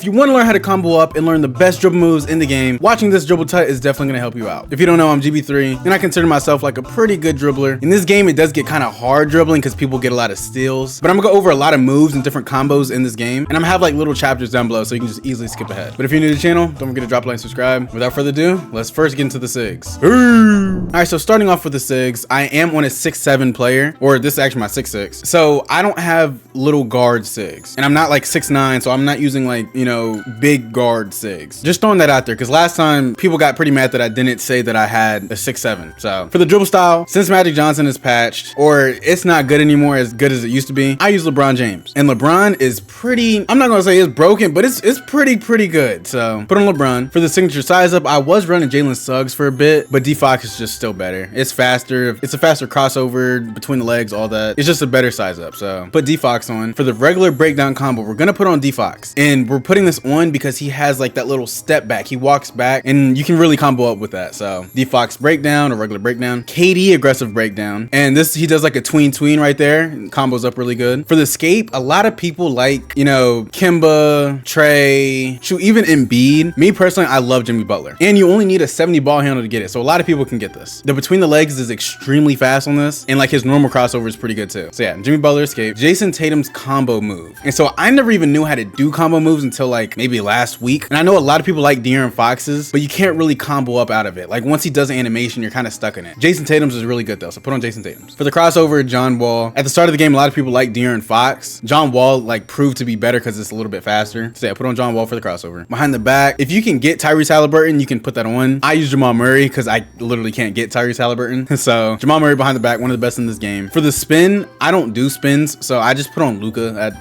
if you want to learn how to combo up and learn the best dribble moves in the game, watching this dribble tut is definitely going to help you out. If you don't know, I'm GB3 and I consider myself like a pretty good dribbler. In this game, it does get kind of hard dribbling because people get a lot of steals, but I'm gonna go over a lot of moves and different combos in this game, and I'm gonna have like little chapters down below so you can just easily skip ahead. But if you're new to the channel, don't forget to drop a like and subscribe. Without further ado, let's first get into the Sigs. All right, so starting off with the Sigs, I am on a 6'7" player, or this is actually my 6'6". So I don't have little guard Sigs, and I'm not like 6'9", so I'm not using like, you know, big guard Sigs. Just throwing that out there because last time people got pretty mad that I didn't say that I had a 6'7". So for the dribble style, since Magic Johnson is patched, or it's not good anymore as good as it used to be, I use LeBron James. And LeBron is pretty, I'm not gonna say it's broken, but it's pretty good. So put on LeBron. For the signature size up, I was running Jalen Suggs for a bit, but DFox is just still better. It's faster. It's a faster crossover between the legs, all that. It's just a better size up. So put DFox on. For the regular breakdown combo, we're gonna put on DFox. And we're putting this on because he has like that little step back. He walks back and you can really combo up with that. So DFox breakdown or regular breakdown, KD aggressive breakdown. And this, he does like a tween tween right there. Combos up really good. For the escape, a lot of people like, you know, Kimba, Trey, shoot, even Embiid. Me personally, I love Jimmy Butler. And you only need a 70 ball handle to get it. So a lot of people can get this. The between the legs is extremely fast on this. And like his normal crossover is pretty good too. So yeah, Jimmy Butler escape. Jason Tatum's combo move. And so I never even knew how to do combo moves until like maybe last week. And I know a lot of people like De'Aaron Fox's, but you can't really combo up out of it. Like once he does an animation, you're kind of stuck in it. Jason Tatum's is really good though. So put on Jason Tatum's. For the crossover, John Wall. At the start of the game, a lot of people like De'Aaron Fox. John Wall like proved to be better because it's a little bit faster. So yeah, put on John Wall for the crossover. Behind the back, if you can get Tyrese Halliburton, you can put that on. I use Jamal Murray because I literally can't get Tyrese Halliburton. So Jamal Murray behind the back, one of the best in this game. For the spin, I don't do spins, so I just put on Luka.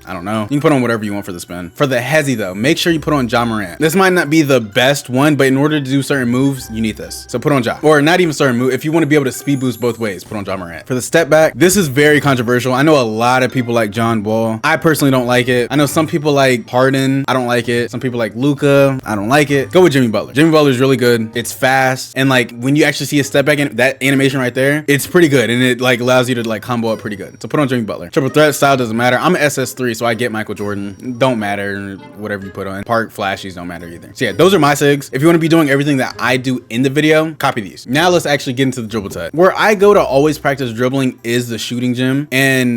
I don't know. You can put on whatever you want for the spin. For the hezzy though, make sure you put on Ja Morant. This might not be the best one, but in order to do certain moves, you need this. So put on Ja. Or not even certain move. If you want to be able to speed boost both ways, put on Ja Morant. For the step back, this is very controversial. I know a lot of people like John Wall. I personally don't like it. I know some people like Harden. I don't like it. Some people like Luka. I don't like it. Go with Jimmy Butler. Jimmy Butler is really good. It's fast. And like when you actually see a step back in that animation right there, it's pretty good. And it like allows you to like combo up pretty good. So put on Jimmy Butler. Triple threat style doesn't matter. I'm an SS3, so I get Michael Jordan. Don't matter, whatever you put on. Park flashies don't matter either. So yeah, those are my Sigs. If you want to be doing everything that I do in the video, copy these. Now let's actually get into the dribble tut. Where I go to always practice dribbling is the shooting gym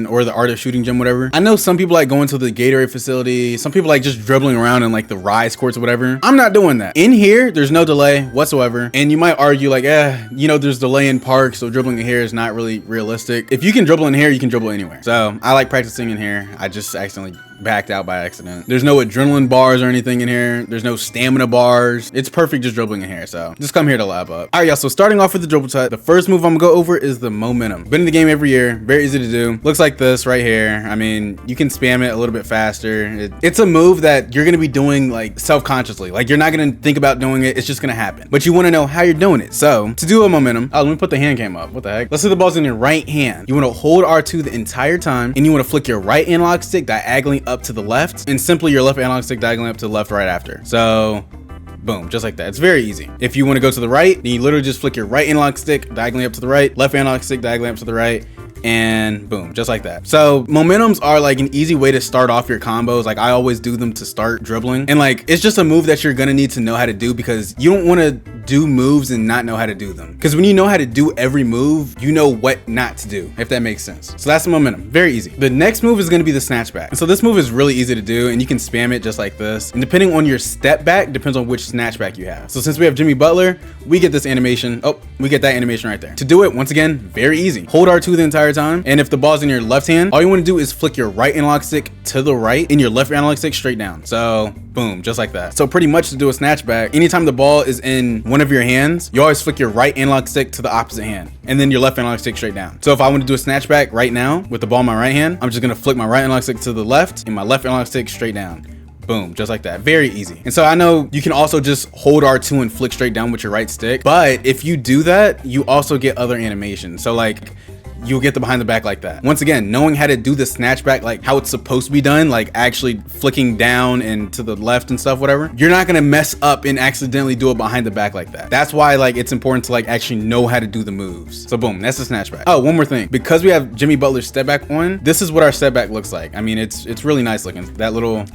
or the art of shooting gym, whatever. I know some people like going to the Gatorade facility. Some people like just dribbling around in like the Rise courts or whatever. I'm not doing that. In here, there's no delay whatsoever. And you might argue like, you know, there's delay in park, so dribbling in here is not really realistic. If you can dribble in here, you can dribble anywhere. So I like practicing in here. I just accidentally backed out by accident. There's no adrenaline bars or anything in here. There's no stamina bars. It's perfect just dribbling in here. So just come here to lab up. All right, y'all. So starting off with the dribble tut, the first move I'm gonna go over is the momentum. Been in the game every year. Very easy to do. Looks like this right here. I mean, you can spam it a little bit faster. It's a move that you're gonna be doing like self-consciously. Like you're not gonna think about doing it. It's just gonna happen. But you wanna know how you're doing it. So to do a momentum, let me put the hand cam up. What the heck? Let's say the ball's in your right hand. You wanna hold R2 the entire time, and you wanna flick your right analog stick diagonally up to the left, and simply your left analog stick diagonally up to the left right after. So boom, just like that. It's very easy. If you want to go to the right, then you literally just flick your right analog stick diagonally up to the right, left analog stick diagonally up to the right, and boom, just like that. So momentums are like an easy way to start off your combos. Like I always do them to start dribbling, and like it's just a move that you're gonna need to know how to do because you don't want to do moves and not know how to do them, because when you know how to do every move, you know what not to do, if that makes sense. So that's the momentum. Very easy. The next move is going to be the Snatch-Back. And so this move is really easy to do, and you can spam it just like this, and depending on your step back depends on which Snatch-Back you have. So since we have Jimmy Butler, we get this animation. We get that animation right there. To do it, once again, very easy. Hold R2 the entire time, and if the ball's in your left hand, all you want to do is flick your right analog stick to the right and your left analog stick straight down. So boom, just like that. So pretty much to do a Snatch-Back, anytime the ball is in one of your hands, you always flick your right analog stick to the opposite hand, and then your left analog stick straight down. So if I want to do a Snatch-Back right now with the ball in my right hand, I'm just gonna flick my right analog stick to the left and my left analog stick straight down. Boom, just like that. Very easy. And so I know you can also just hold R2 and flick straight down with your right stick, but if you do that, you also get other animations. So like you'll get the behind the back like that. Once again, knowing how to do the snatch back, like how it's supposed to be done, like actually flicking down and to the left and stuff, whatever, you're not gonna mess up and accidentally do it behind the back like that. That's why like it's important to like actually know how to do the moves. So boom, that's the snatch back. Oh, one more thing, because we have Jimmy Butler's step back on, this is what our step back looks like. I mean, it's really nice looking. That little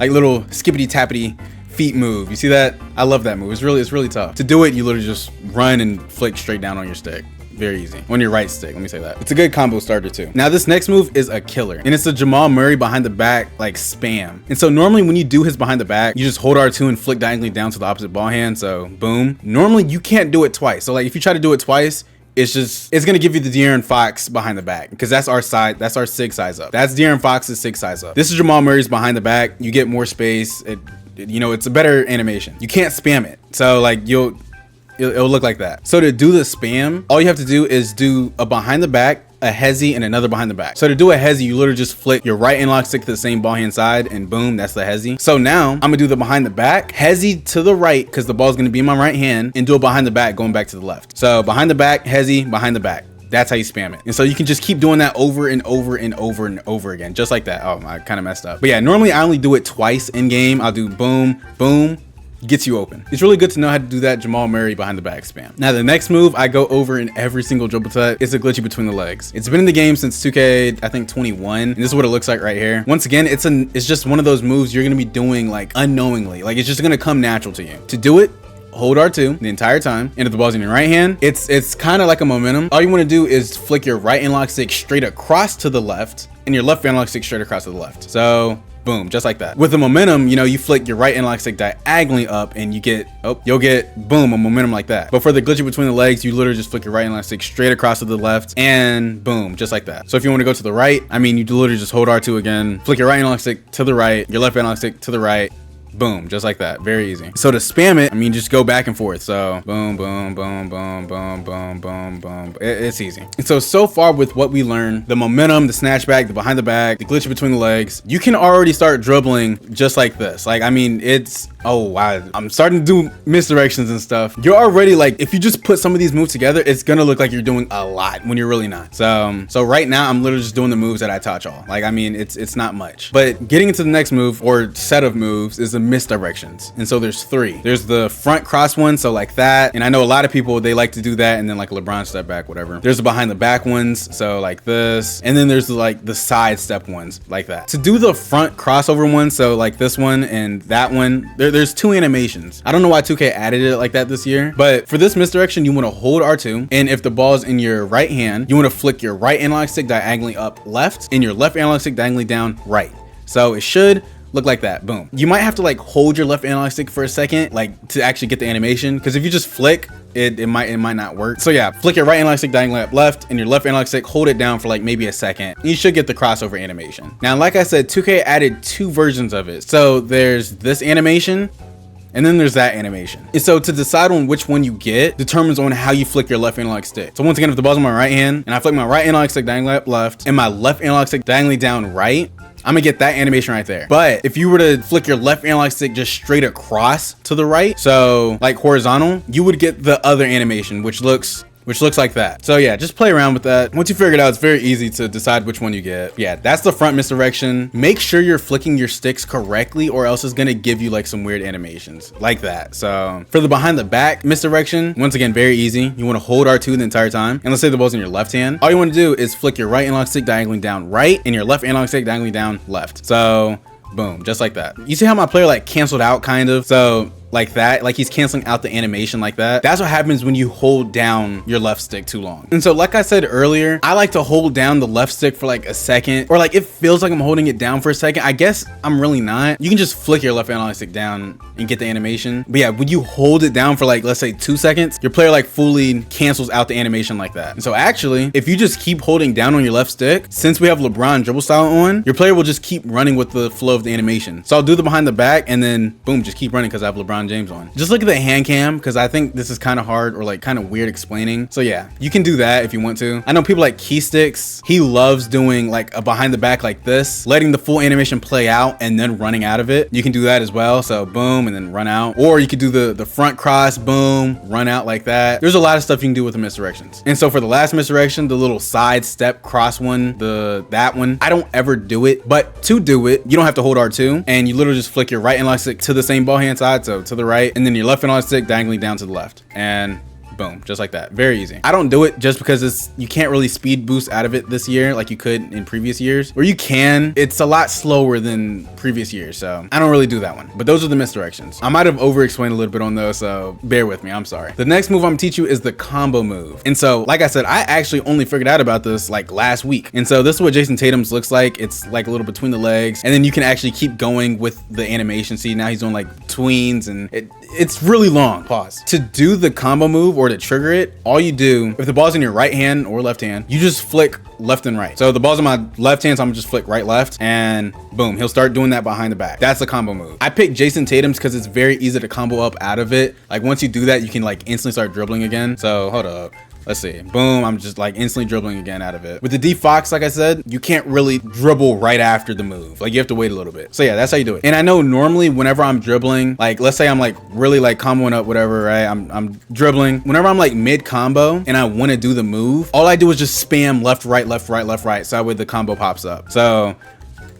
skippity tappity feet move. You see that? I love that move. It's really tough. To do it, you literally just run and flick straight down on your stick. Very easy. On your right stick, let me say that. It's a good combo starter too. Now this next move is a killer, and it's a Jamal Murray behind the back like spam. And so normally when you do his behind the back, you just hold R2 and flick diagonally down to the opposite ball hand. So boom. Normally you can't do it twice. So like if you try to do it twice, it's gonna give you the De'Aaron Fox behind the back, because that's our side, that's our Sig size up. That's De'Aaron Fox's Sig size up. This is Jamal Murray's behind the back. You get more space. You know, it's a better animation. You can't spam it. So like it'll look like that. So to do the spam, all you have to do is do a behind the back, a hezzy, and another behind the back. So to do a hezzy, you literally just flick your right analog stick to the same ball hand side, and boom, that's the hezzy. So now I'm gonna do the behind the back, hezzy to the right, because the ball's gonna be in my right hand, and do a behind the back going back to the left. So behind the back, hezzy, behind the back. That's how you spam it. And so you can just keep doing that over and over and over and over again, just like that. Oh, I kind of messed up. But yeah, normally I only do it twice in game. I'll do boom, boom, gets you open. It's really good to know how to do that Jamal Murray behind the back spam. Now the next move I go over in every single dribble tut is a glitchy between the legs. It's been in the game since 2K, I think 21, and this is what it looks like right here. Once again, it's just one of those moves you're gonna be doing like unknowingly. Like it's just gonna come natural to you. To do it, hold R2 the entire time, and if the ball's in your right hand, it's kind of like a momentum. All you want to do is flick your right analog stick straight across to the left, and your left analog stick straight across to the left. So boom, just like that. With the momentum, you know, you flick your right analog stick diagonally up, and you'll get boom, a momentum like that. But for the glitchy between the legs, you literally just flick your right analog stick straight across to the left, and boom, just like that. So if you want to go to the right, I mean, you literally just hold R2 again, flick your right analog stick to the right, your left analog stick to the right, boom, just like that. Very easy. So to spam it, I mean, just go back and forth. So boom, boom, boom, boom, boom, boom, boom, boom. It's easy. And so far with what we learned, the momentum, the snatch back, the behind the back, the glitch between the legs, you can already start dribbling just like this. Like, I mean, oh wow, I'm starting to do misdirections and stuff. You're already like, if you just put some of these moves together, it's gonna look like you're doing a lot when you're really not. So right now I'm literally just doing the moves that I taught y'all. Like, I mean, it's not much, but getting into the next move or set of moves is the misdirections. And so there's three. There's the front cross one, so like that, and I know a lot of people, they like to do that, and then like LeBron step back, whatever. There's the behind the back ones, so like this, and then there's the side step ones like that. To do the front crossover one, so like this one and that one, there's two animations. I don't know why 2K added it like that this year, but for this misdirection, you want to hold R2, and if the ball's in your right hand, you want to flick your right analog stick diagonally up left, and your left analog stick diagonally down right. So it should look like that. Boom. You might have to like hold your left analog stick for a second, like to actually get the animation, because if you just flick it might not work. So yeah, flick your right analog stick diagonally up left, and your left analog stick, hold it down for like maybe a second. You should get the crossover animation. Now, like I said, 2K added two versions of it. So there's this animation, and then there's that animation. And so to decide on which one you get determines on how you flick your left analog stick. So once again, if the ball's on my right hand and I flick my right analog stick diagonally up left and my left analog stick diagonally down right, I'm gonna get that animation right there. But if you were to flick your left analog stick just straight across to the right, so like horizontal, you would get the other animation, which looks like that. So yeah, just play around with that. Once you figure it out, it's very easy to decide which one you get. Yeah, that's the front misdirection. Make sure you're flicking your sticks correctly, or else it's gonna give you like some weird animations like that. So for the behind the back misdirection, once again, very easy. You wanna hold R2 the entire time. And let's say the ball's in your left hand. All you wanna do is flick your right analog stick diagonally down right, and your left analog stick diagonally down left. So boom, just like that. You see how my player like canceled out kind of? So like that, like he's canceling out the animation like that. That's what happens when you hold down your left stick too long. And so like I said earlier, I like to hold down the left stick for like a second, or like it feels like I'm holding it down for a second. I guess I'm really not. You can just flick your left analog stick down and get the animation. But yeah, when you hold it down for like, let's say 2 seconds, your player like fully cancels out the animation like that. And so actually, if you just keep holding down on your left stick, since we have LeBron dribble style on, your player will just keep running with the flow of the animation. So I'll do the behind the back, and then boom, just keep running because I have LeBron LeBron James one. Just look at the hand cam, because I think this is kind of hard or like kind of weird explaining. So yeah, you can do that if you want to. I know people like Keysticks, he loves doing like a behind the back like this, letting the full animation play out and then running out of it. You can do that as well. So boom, and then run out. Or you could do the front cross, boom, run out like that. There's a lot of stuff you can do with the misdirections. And so for the last misdirection, the little side step cross one, that one, I don't ever do it, but to do it, you don't have to hold R2, and you literally just flick your right analog stick to the same ball hand side, so to the right, and then your left analog stick diagonally down to the left, and boom, just like that. Very easy. I don't do it just because you can't really speed boost out of it this year like you could in previous years, or you can. It's a lot slower than previous years, so I don't really do that one. But those are the misdirections. I might have over explained a little bit on those, so bear with me, I'm sorry. The next move I'm gonna teach you is the combo move. And so like I said, I actually only figured out about this like last week. And so this is what Jason Tatum's looks like. It's like a little between the legs, and then you can actually keep going with the animation. See, now he's doing like tweens, and it's really long. Pause. To do the combo move or to trigger it, all you do, if the ball's in your right hand or left hand, you just flick left and right. So the ball's in my left hand, so I'm gonna just flick right, left, and boom, he'll start doing that behind the back. That's the combo move. I picked Jason Tatum's because it's very easy to combo up out of it. Like once you do that, you can like instantly start dribbling again. So hold up. Let's see. Boom. I'm just like instantly dribbling again out of it. With the DFox, like I said, you can't really dribble right after the move. Like you have to wait a little bit. So yeah, that's how you do it. And I know normally whenever I'm dribbling, like let's say I'm like really like comboing up, whatever, right? I'm dribbling. Whenever I'm like mid combo and I want to do the move, all I do is just spam left, right, left, right, left, right. So that way the combo pops up. So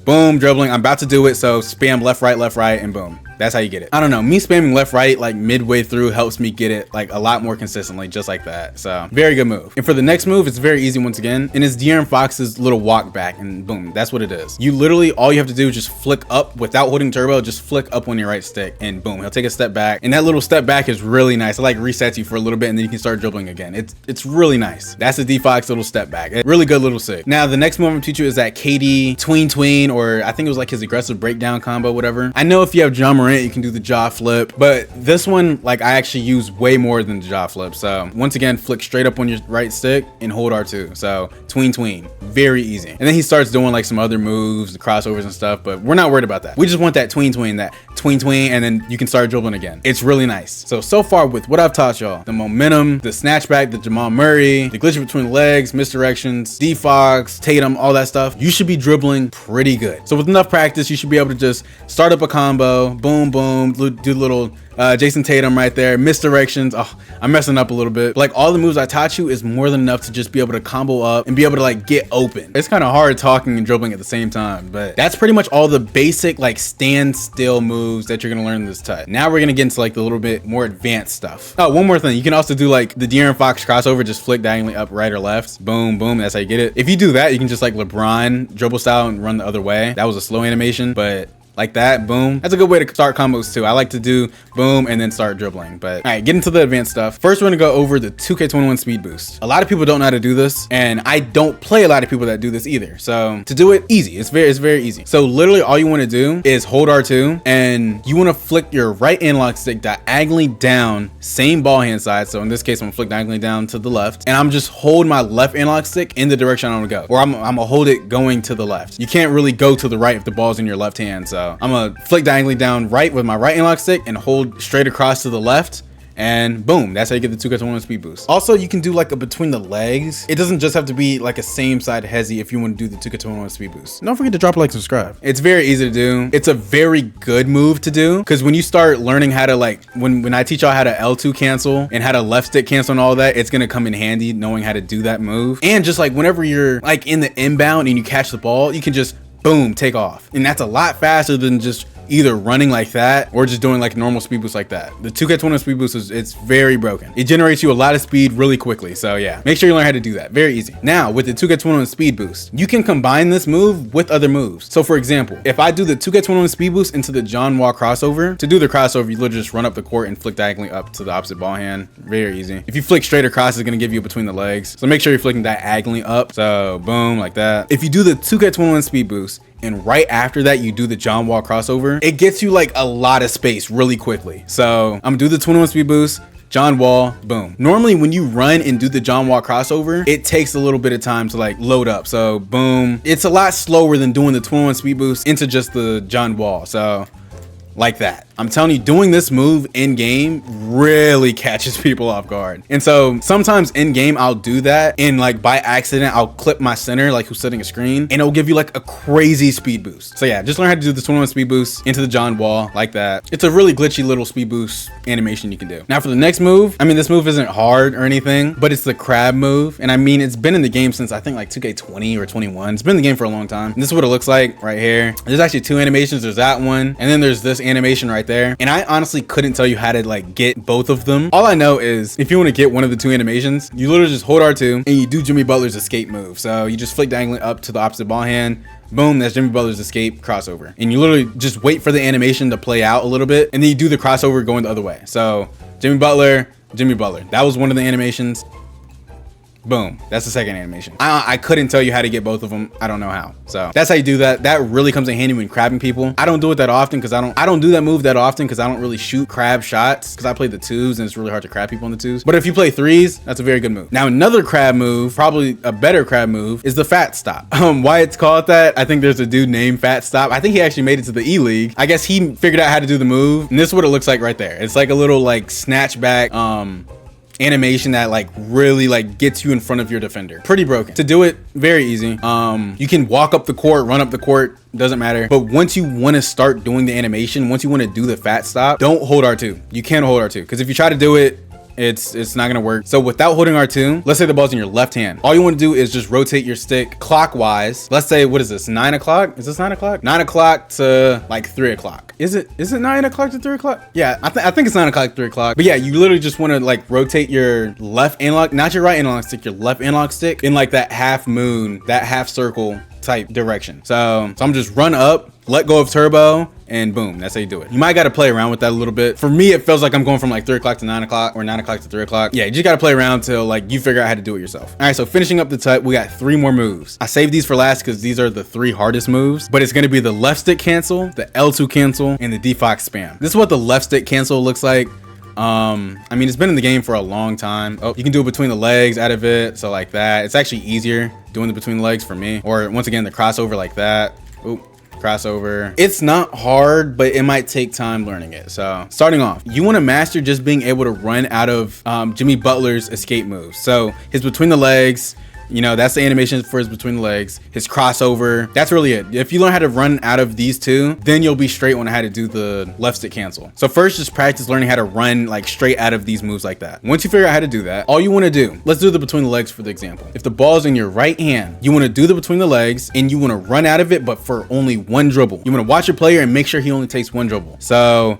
boom, dribbling. I'm about to do it. So spam left, right, and boom. That's how you get it. I don't know, me spamming left, right, like midway through helps me get it like a lot more consistently, just like that. So very good move. And for the next move, it's very easy once again. And it's DFox's little walk back, and boom, that's what it is. You literally, all you have to do is just flick up without holding turbo, just flick up on your right stick, and boom, he'll take a step back. And that little step back is really nice. It like resets you for a little bit, and then you can start dribbling again. It's really nice. That's the DFox little step back. Really good little sig. Now, the next move I'm gonna teach you is that KD Tween Tween, or I think it was like his aggressive breakdown combo, whatever. I know if you have Ja Morant, you can do the jaw flip, but this one, like I actually use way more than the jaw flip. So once again, flick straight up on your right stick and hold R2. So Tween Tween, very easy. And then he starts doing like some other moves, the crossovers and stuff, but we're not worried about that. We just want that Tween Tween, and then you can start dribbling again. It's really nice. So far with what I've taught y'all, the momentum, the Snatch-Back, the Jamal Murray, the glitchy between the legs, misdirections, DFox, Tatum, all that stuff, you should be dribbling pretty good. So with enough practice, you should be able to just start up a combo, boom, boom, do little Jason Tatum right there, misdirections. Oh, I'm messing up a little bit. Like all the moves I taught you is more than enough to just be able to combo up and be able to like get open. It's kind of hard talking and dribbling at the same time, but that's pretty much all the basic like stand still moves that you're gonna learn in this tut. Now we're gonna get into like the little bit more advanced stuff. Oh, one more thing. You can also do like the DFox crossover, just flick diagonally up, right or left. Boom, boom. That's how you get it. If you do that, you can just like LeBron dribble style and run the other way. That was a slow animation, but like that, boom. That's a good way to start combos too. I like to do boom and then start dribbling. But all right, get into the advanced stuff. First, we're gonna go over the 2K21 speed boost. A lot of people don't know how to do this, and I don't play a lot of people that do this either. So to do it, easy. It's very easy. So literally all you wanna do is hold R2, and you wanna flick your right analog stick diagonally down, same ball hand side. So in this case, I'm gonna flick diagonally down to the left, and I'm just holding my left analog stick in the direction I wanna go. Or I'm gonna hold it going to the left. You can't really go to the right if the ball's in your left hand. So I'm gonna flick diagonally down right with my right analog stick and hold straight across to the left, and boom, that's how you get the 2K21 speed boost. Also, you can do like a between the legs. It doesn't just have to be like a same side hezzy if you want to do the 2K21 speed boost. Don't forget to drop a like, subscribe. It's very easy to do. It's a very good move to do, because when you start learning how to like, when I teach y'all how to L2 cancel and how to left stick cancel and all that, it's gonna come in handy knowing how to do that move. And just like whenever you're like in the inbound and you catch the ball, you can just boom, take off. And that's a lot faster than just either running like that or just doing like normal speed boost like that. The 2K21 speed boost it's very broken. It generates you a lot of speed really quickly. So yeah, make sure you learn how to do that. Very easy. Now with the 2K21 speed boost, you can combine this move with other moves. So for example, if I do the 2K21 speed boost into the John Wall crossover, to do the crossover, you literally just run up the court and flick diagonally up to the opposite ball hand. Very easy. If you flick straight across, it's gonna give you between the legs. So make sure you're flicking diagonally up. So boom, like that. If you do the 2K21 speed boost, and right after that you do the John Wall crossover, it gets you like a lot of space really quickly. So I'm gonna do the 21 speed boost, John Wall, boom. Normally when you run and do the John Wall crossover, it takes a little bit of time to like load up. So boom, it's a lot slower than doing the 21 speed boost into just the John Wall. So like that. I'm telling you, doing this move in game really catches people off guard. And so sometimes in game, I'll do that, and like by accident, I'll clip my center, like who's setting a screen, and it'll give you like a crazy speed boost. So yeah, just learn how to do the 21 speed boost into the John wall like that. It's a really glitchy little speed boost animation you can do. Now for the next move, I mean, this move isn't hard or anything, but it's the crab move. And I mean, it's been in the game since I think like 2K20 or 21. It's been in the game for a long time. And this is what it looks like right here. There's actually 2 animations. There's that one, and then there's this animation right there. And I honestly couldn't tell you how to like get both of them. All I know is if you want to get one of the 2 animations, you literally just hold R2 and you do Jimmy Butler's escape move. So you just flick diagonally up to the opposite ball hand. Boom, that's Jimmy Butler's escape crossover. And you literally just wait for the animation to play out a little bit, and then you do the crossover going the other way. So Jimmy Butler, Jimmy Butler. That was one of the animations. Boom, that's the second animation. I couldn't tell you how to get both of them. I don't know how. So that's how you do that. That really comes in handy when crabbing people. I don't do it that often because I don't do that move that often because I don't really shoot crab shots because I play the 2s and it's really hard to crab people in the 2s. But if you play 3s, that's a very good move. Now another crab move, probably a better crab move, is the fat stop. Why it's called that, I think there's a dude named Fat Stop. I think he actually made it to the E League. I guess he figured out how to do the move, and this is what it looks like right there. It's like a little like snatch-back animation that like really like gets you in front of your defender. Pretty broken. To do it, very easy. You can walk up the court, run up the court, doesn't matter. But once you want to start doing the animation, once you want to do the fat stop, don't hold R2. You can't hold R2 because if you try to do it, it's not gonna work. So without holding R2, let's say the ball's in your left hand. All you want to do is just rotate your stick clockwise. Let's say, what is this, 9 o'clock? Is this 9 o'clock? 9 o'clock to like 3 o'clock. Is it 9 o'clock to 3 o'clock? Yeah, I think it's 9 o'clock to 3 o'clock. But yeah, you literally just want to like rotate your left analog, not your right analog stick, your left analog stick in like that half moon, that half circle type direction. So I'm just run up, let go of turbo, and boom, that's how you do it. You might got to play around with that a little bit. For me, it feels like I'm going from like 3 o'clock to 9 o'clock or 9 o'clock to 3 o'clock. Yeah, you just got to play around till like you figure out how to do it yourself. All right, so finishing up the tut, we got 3 more moves. I saved these for last because these are the 3 hardest moves, but it's going to be the left stick cancel, the L2 cancel, and the DFox spam. This is what the left stick cancel looks like. I mean, it's been in the game for a long time. Oh, you can do it between the legs out of it. So like that, it's actually easier doing it between the legs for me. Or once again, the crossover like that. Oop. Crossover. It's not hard, but it might take time learning it. So starting off, you want to master just being able to run out of Jimmy Butler's escape moves. So his between the legs, you know, that's the animation for his between the legs, his crossover. That's really it. If you learn how to run out of these 2, then you'll be straight on how to do the left stick cancel. So first, just practice learning how to run like straight out of these moves like that. Once you figure out how to do that, all you want to do, let's do the between the legs for the example. If the ball's in your right hand, you want to do the between the legs and you want to run out of it, but for only 1 dribble. You want to watch your player and make sure he only takes 1 dribble. So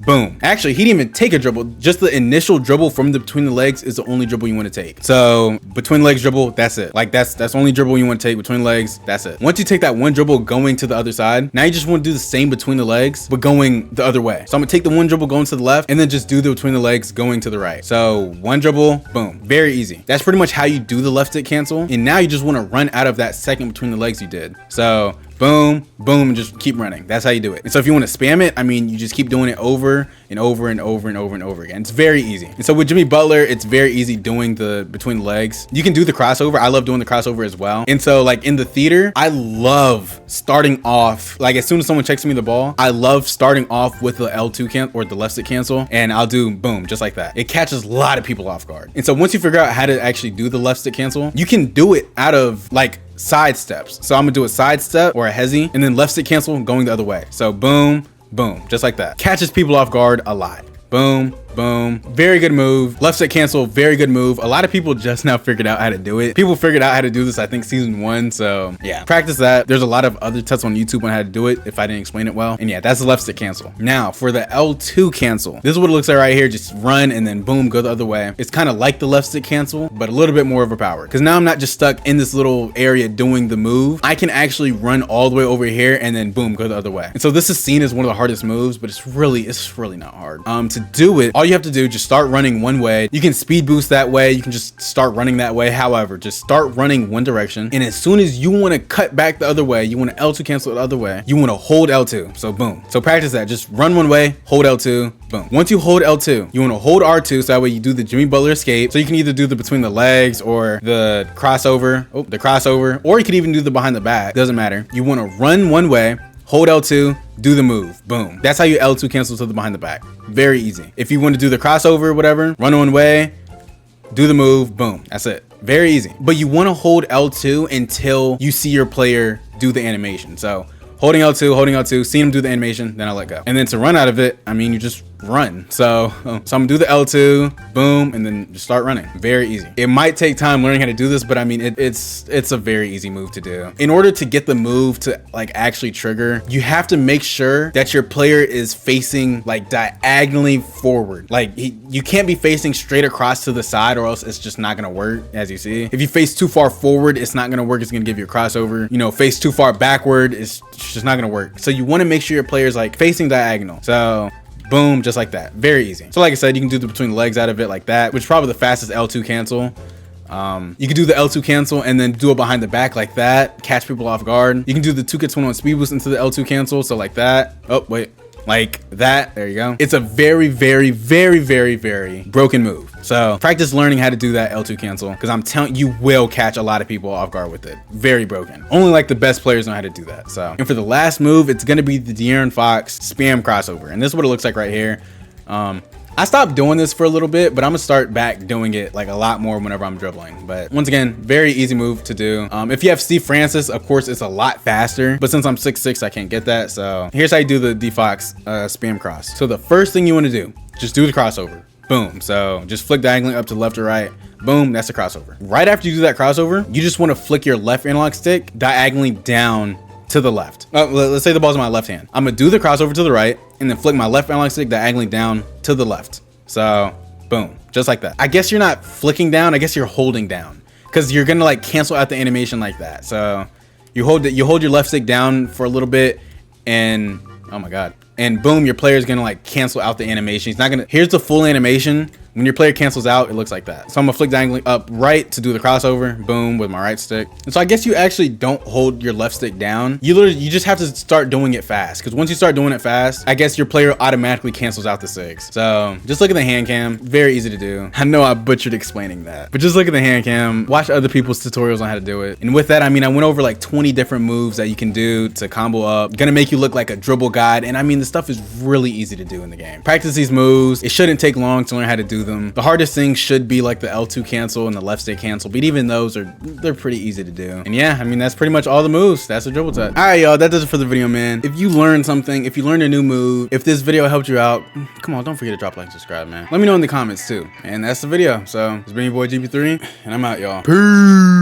boom. Actually, he didn't even take a dribble. Just the initial dribble from the between the legs is the only dribble you want to take. So between legs dribble, that's it. Like that's only dribble you want to take between legs. That's it. Once you take that 1 dribble going to the other side, now you just want to do the same between the legs, but going the other way. So I'm gonna take the 1 dribble going to the left and then just do the between the legs going to the right. So 1 dribble, boom, very easy. That's pretty much how you do the left stick cancel. And now you just want to run out of that second between the legs you did. So boom, boom, and just keep running. That's how you do it. And so if you want to spam it, I mean, you just keep doing it over and over and over and over and over again. It's very easy. And so with Jimmy Butler, it's very easy doing the between the legs. You can do the crossover. I love doing the crossover as well. And so like in the theater, I love starting off, like as soon as someone checks me the ball, I love starting off with the L2 cancel or the left stick cancel, and I'll do boom, just like that. It catches a lot of people off guard. And so once you figure out how to actually do the left stick cancel, you can do it out of like side steps. So I'm gonna do a side step or a hezzy and then left stick cancel going the other way. So boom, boom, just like that. Catches people off guard a lot. Boom, boom, very good move. Left stick cancel, very good move. A lot of people just now figured out how to do it. People figured out how to do this, I think season 1. So yeah, practice that. There's a lot of other tuts on YouTube on how to do it if I didn't explain it well. And yeah, that's the left stick cancel. Now for the L2 cancel, this is what it looks like right here. Just run and then boom, go the other way. It's kind of like the left stick cancel, but a little bit more overpowered. Because now I'm not just stuck in this little area doing the move. I can actually run all the way over here and then boom, go the other way. And so this is seen as one of the hardest moves, but it's really not hard. To do it, all you have to do, just start running one way. You can speed boost that way. You can just start running that way. However, just start running one direction. And as soon as you want to cut back the other way, you want to L2 cancel the other way, you want to hold L2. So boom. So practice that. Just run one way, hold L2, boom. Once you hold L2, you want to hold R2. So that way you do the Jimmy Butler escape. So you can either do the between the legs or the crossover, or you could even do the behind the back. Doesn't matter. You want to run one way, hold L2, do the move, boom. That's how you L2 cancel to the behind the back. Very easy. If you want to do the crossover or whatever, run one way, do the move, boom, that's it. Very easy. But you want to hold L2 until you see your player do the animation. So holding L2, seeing him do the animation, then I let go. And then to run out of it, I mean, you just run. So I'm gonna do the L2, boom, and then just start running. Very easy. It might take time learning how to do this, but I mean, it's a very easy move to do. In order to get the move to like actually trigger, you have to make sure that your player is facing like diagonally forward. Like you can't be facing straight across to the side, or else it's just not gonna work. As you see, if you face too far forward, it's not gonna work. It's gonna give you a crossover. You know, face too far backward, it's just not gonna work. So you want to make sure your player is like facing diagonal. So boom, just like that. Very easy. So like I said, you can do the between the legs out of it like that, which is probably the fastest L2 cancel. You can do the L2 cancel and then do it behind the back like that, catch people off guard. You can do the 2K21 speed boost into the L2 cancel, so like that. Oh wait, like that. There you go. It's a very broken move. So practice learning how to do that L2 cancel, because I'm telling you, will catch a lot of people off guard with it. Very broken. Only like the best players know how to do that. So, and for the last move, it's gonna be the DFox spam crossover, and this is what it looks like right here. I stopped doing this for a little bit, but I'm gonna start back doing it like a lot more whenever I'm dribbling. But once again, very easy move to do. If you have Steve Francis, of course, it's a lot faster, but since I'm 6'6", I can't get that. So here's how you do the DFox spam cross. So the first thing you wanna do, just do the crossover. Boom. So just flick diagonally up to left or right. Boom, that's the crossover. Right after you do that crossover, you just wanna flick your left analog stick diagonally down to the left. Let's say the ball's in my left hand. I'm gonna do the crossover to the right and then flick my left analog stick diagonally down to the left. So boom, just like that. I guess you're not flicking down, I guess you're holding down, because you're gonna like cancel out the animation like that. So you hold your left stick down for a little bit, and oh my god, and boom, your player is gonna like cancel out the animation. He's not gonna, here's the full animation. When your player cancels out, it looks like that. So I'm gonna flick diagonally up right to do the crossover, boom, with my right stick. And so I guess you actually don't hold your left stick down. You just have to start doing it fast, because once you start doing it fast, I guess your player automatically cancels out the Sigs. So just look at the hand cam, very easy to do. I know I butchered explaining that, but just look at the hand cam, watch other people's tutorials on how to do it. And with that, I mean, I went over like 20 different moves that you can do to combo up. Gonna make you look like a dribble god. And I mean, the stuff is really easy to do in the game. Practice these moves. It shouldn't take long to learn how to do them. The hardest thing should be like the L2 cancel and the left stick cancel, but even those they're pretty easy to do. And yeah, I mean, that's pretty much all the moves. That's a dribble touch. All right, y'all, that does it for the video, man. If you learned something, if you learned a new move, if this video helped you out, come on, don't forget to drop a like and subscribe, man. Let me know in the comments too. And that's the video. So it's been your boy GB3, and I'm out, y'all. Peace.